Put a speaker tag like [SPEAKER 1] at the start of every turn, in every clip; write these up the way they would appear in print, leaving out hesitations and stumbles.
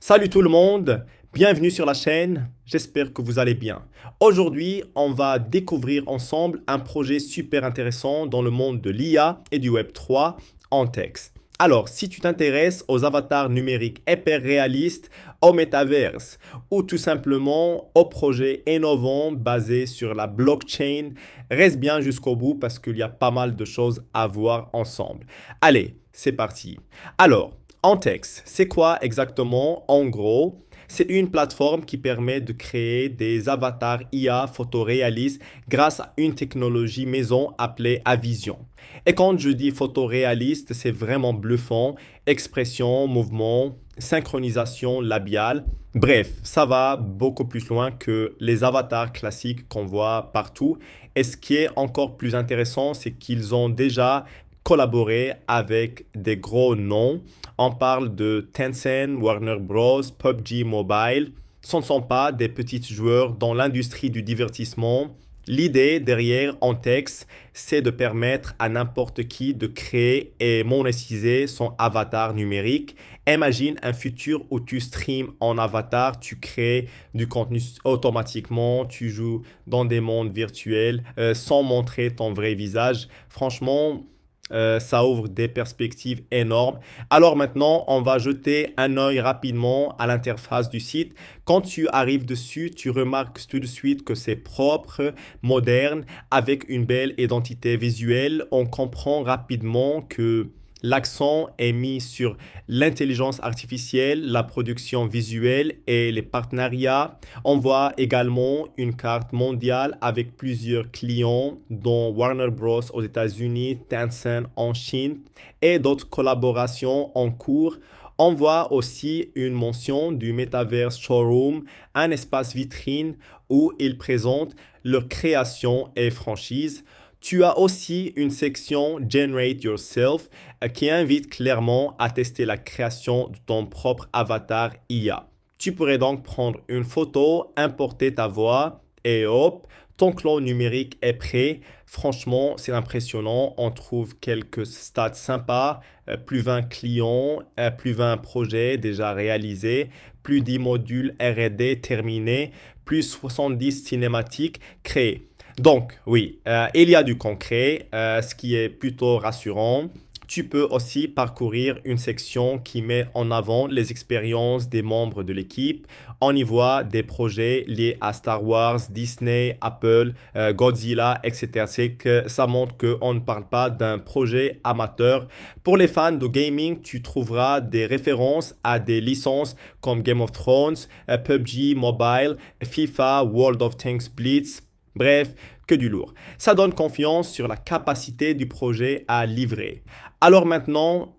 [SPEAKER 1] Salut tout le monde, bienvenue sur la chaîne, j'espère que vous allez bien. Aujourd'hui, on va découvrir ensemble un projet super intéressant dans le monde de l'IA et du Web3 en texte. Alors, si tu t'intéresses aux avatars numériques hyper réalistes, au métaverse ou tout simplement aux projets innovants basés sur la blockchain, reste bien jusqu'au bout parce qu'il y a pas mal de choses à voir ensemble. Allez, c'est parti. Alors, Antex, c'est quoi exactement? En gros, c'est une plateforme qui permet de créer des avatars IA photoréalistes grâce à une technologie maison appelée Avision. Et quand je dis photoréaliste, c'est vraiment bluffant. Expression, mouvement, synchronisation labiale. Bref, ça va beaucoup plus loin que les avatars classiques qu'on voit partout. Et ce qui est encore plus intéressant, c'est qu'ils ont déjà collaboré avec des gros noms. On parle de Tencent, Warner Bros, PUBG Mobile. Ce ne sont pas des petits joueurs dans l'industrie du divertissement. L'idée derrière Antex, c'est de permettre à n'importe qui de créer et monétiser son avatar numérique. Imagine un futur où tu streams en avatar, tu crées du contenu automatiquement, tu joues dans des mondes virtuels sans montrer ton vrai visage. Franchement, ça ouvre des perspectives énormes. Alors maintenant, on va jeter un œil rapidement à l'interface du site. Quand tu arrives dessus, tu remarques tout de suite que c'est propre, moderne, avec une belle identité visuelle. On comprend rapidement que l'accent est mis sur l'intelligence artificielle, la production visuelle et les partenariats. On voit également une carte mondiale avec plusieurs clients, dont Warner Bros. Aux États-Unis, Tencent en Chine et d'autres collaborations en cours. On voit aussi une mention du Metaverse Showroom, un espace vitrine où ils présentent leurs créations et franchises. Tu as aussi une section Generate Yourself qui invite clairement à tester la création de ton propre avatar IA. Tu pourrais donc prendre une photo, importer ta voix et hop, ton clone numérique est prêt. Franchement, c'est impressionnant. On trouve quelques stats sympas, plus 20 clients, plus 20 projets déjà réalisés, plus 10 modules R&D terminés, plus 70 cinématiques créées. Donc, oui, il y a du concret, ce qui est plutôt rassurant. Tu peux aussi parcourir une section qui met en avant les expériences des membres de l'équipe. On y voit des projets liés à Star Wars, Disney, Apple, Godzilla, etc. C'est que ça montre qu'on ne parle pas d'un projet amateur. Pour les fans de gaming, tu trouveras des références à des licences comme Game of Thrones, PUBG Mobile, FIFA, World of Tanks Blitz. Bref, que du lourd. Ça donne confiance sur la capacité du projet à livrer. Alors maintenant,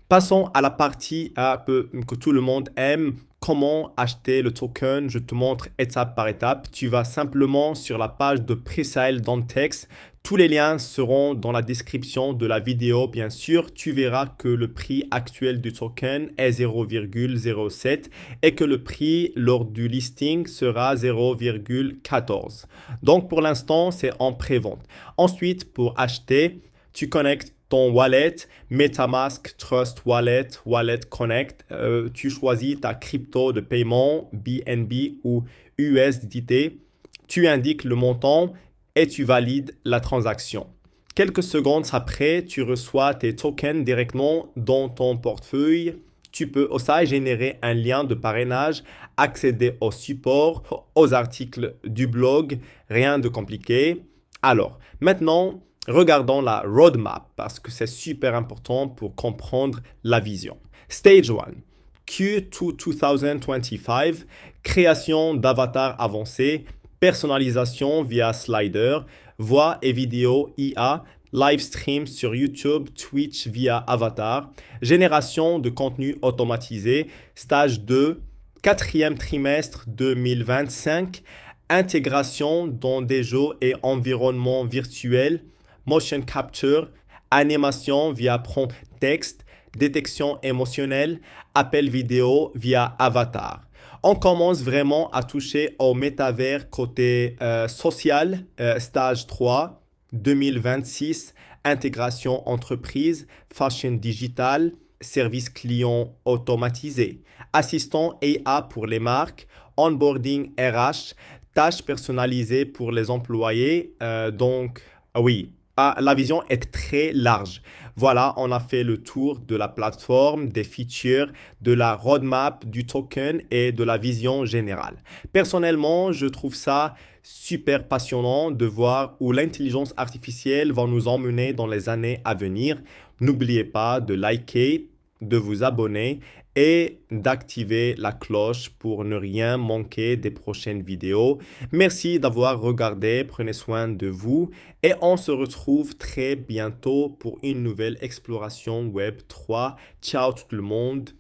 [SPEAKER 1] passons à la partie que tout le monde aime. Comment acheter le token? Je te montre étape par étape. Tu vas simplement sur la page de Presale d'Antex. Tous les liens seront dans la description de la vidéo, bien sûr. Tu verras que le prix actuel du token est 0,07 et que le prix lors du listing sera 0,14. Donc pour l'instant, c'est en pré-vente. Ensuite, pour acheter, tu connectes ton wallet, MetaMask, Trust Wallet, Wallet Connect. Tu choisis ta crypto de paiement, BNB ou USDT. Tu indiques le montant et tu valides la transaction. Quelques secondes après, tu reçois tes tokens directement dans ton portefeuille. Tu peux aussi générer un lien de parrainage, accéder au support, aux articles du blog, rien de compliqué. Alors, maintenant, regardons la roadmap parce que c'est super important pour comprendre la vision. Stage 1, Q2 2025, création d'avatars avancés, personnalisation via slider, voix et vidéo IA, live stream sur YouTube, Twitch via avatar, génération de contenu automatisé, stage 2, quatrième trimestre 2025, intégration dans des jeux et environnements virtuels, motion capture, animation via prompt texte, détection émotionnelle, appel vidéo via avatar. On commence vraiment à toucher au métavers côté social, stage 3, 2026, intégration entreprise, fashion digital, service client automatisé. assistant IA pour les marques, onboarding RH, tâches personnalisées pour les employés. Oui, la vision est très large. Voilà, on a fait le tour de la plateforme, des features, de la roadmap, du token et de la vision générale. Personnellement, je trouve ça super passionnant de voir où l'intelligence artificielle va nous emmener dans les années à venir. N'oubliez pas de liker, de vous abonner et d'activer la cloche pour ne rien manquer des prochaines vidéos. Merci d'avoir regardé, prenez soin de vous et on se retrouve très bientôt pour une nouvelle exploration Web 3. Ciao tout le monde.